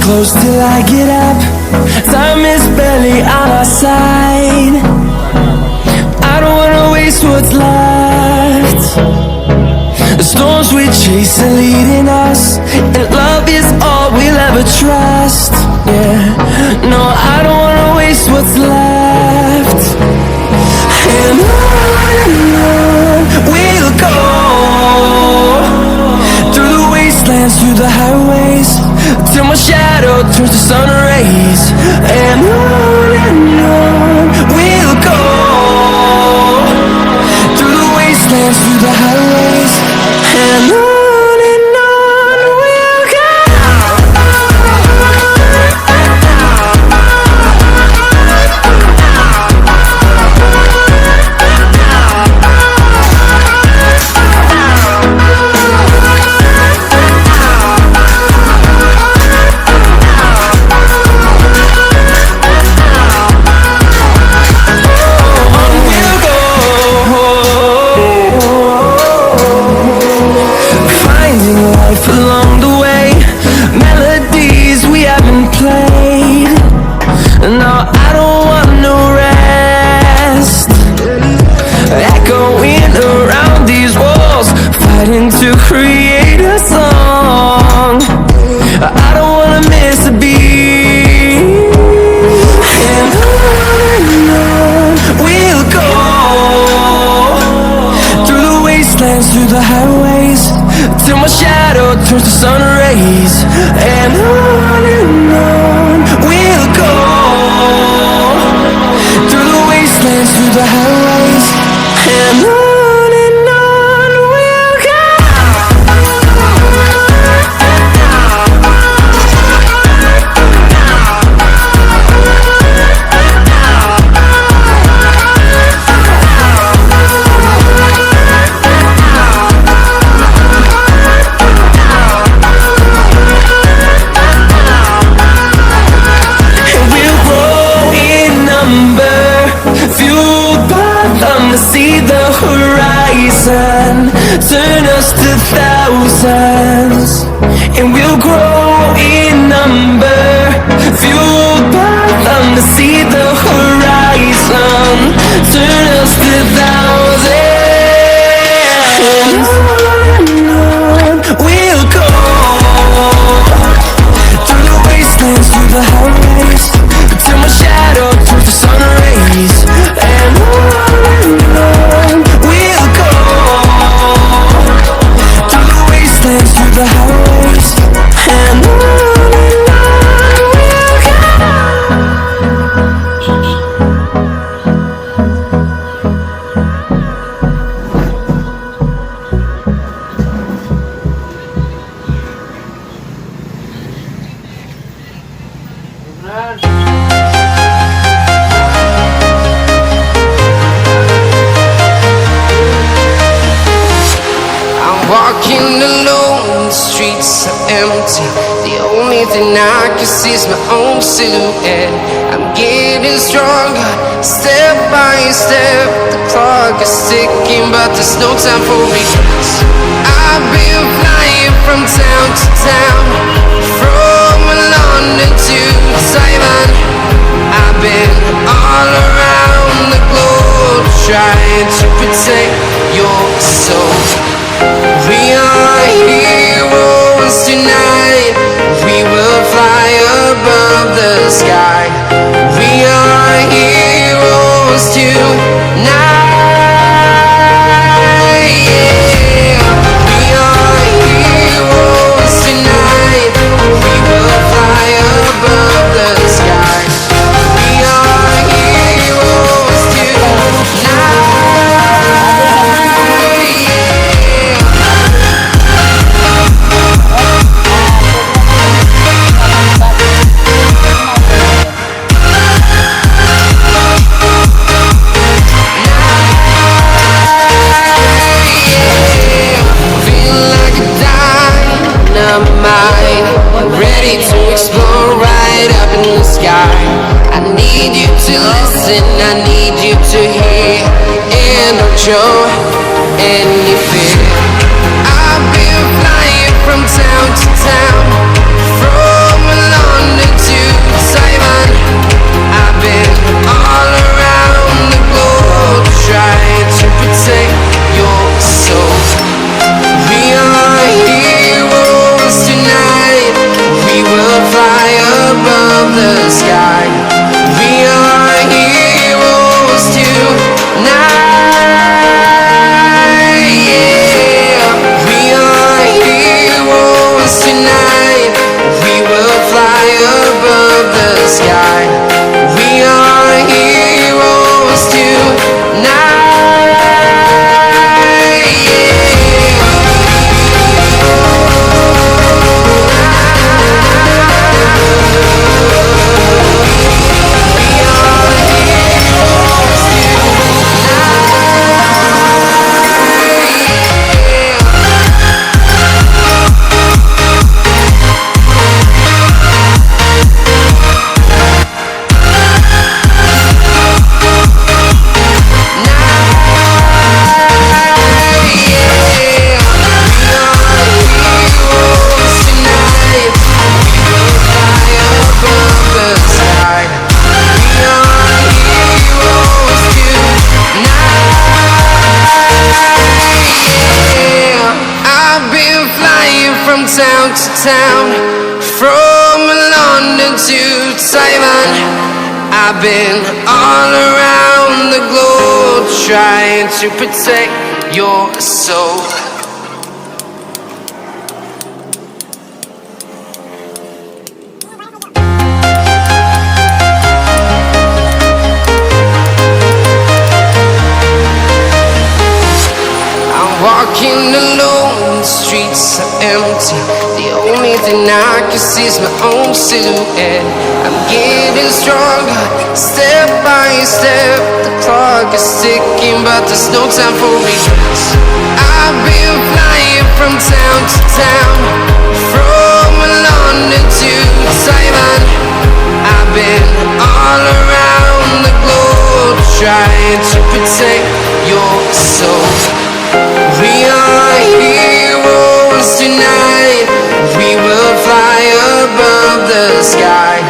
Close till I get up. Time is barely on our side. I don't wanna waste what's left. The storms we chase are leading us, and love is all we'll ever trust. Yeah, no, I don't wanna waste what's left. And on we'll go, through the wastelands, through the highways, till my shadow turns to sun rays. And on we'll go, through the wastelands, through the highways. And on we'll go. Along the way, melodies we haven't played. No, I don't want no rest. Echoing around these walls, fighting to create a song. I don't wanna miss a beat. And on we'll go, through the wastelands, through the highways, till my shadow turns to sun rays. And on we'll go, through the wastelands, through the highways. And on we'll go. See the horizon, turn us to thousands, and we'll grow in number, fueled by them. To see the horizon, turn us to thousands. And on we'll go, through the wastelands, through the highways, till my shadow turns to sun rays. And on we'll go, through the wastelands, through the highways. And on we'll walking alone, the streets are empty. The only thing I can see is my own silhouette. I'm getting stronger, step by step. The clock is ticking, but there's no time for regrets. I've been flying from town to town, from London to Taiwan. I've been all around the globe, trying to protect your soul. We are heroes tonight. We will fly above the sky. We are heroes tonight. Yeah. We are heroes tonight. We will fly above the sky. We are heroes tonight. you to listen, I need you to hear, and don't show any fear. I've been flying from town to town, from London to Taiwan. I've been all around the globe trying to protect your soul. We are heroes tonight, we will fly above the sky. We are heroes tonight, yeah. We are heroes tonight, we will fly above the sky. We are heroes tonight, yeah. Town to town, from London to Taiwan. I've been all around the globe trying to protect your soul. Walking alone, the streets are empty. The only thing I can see is my own silhouette. I'm getting stronger, step by step. The clock is ticking, but there's no time for regrets. I've been flying from town to town, from London to Taiwan. I've been all around the globe trying to protect your soul. We are heroes tonight, we will fly above the sky.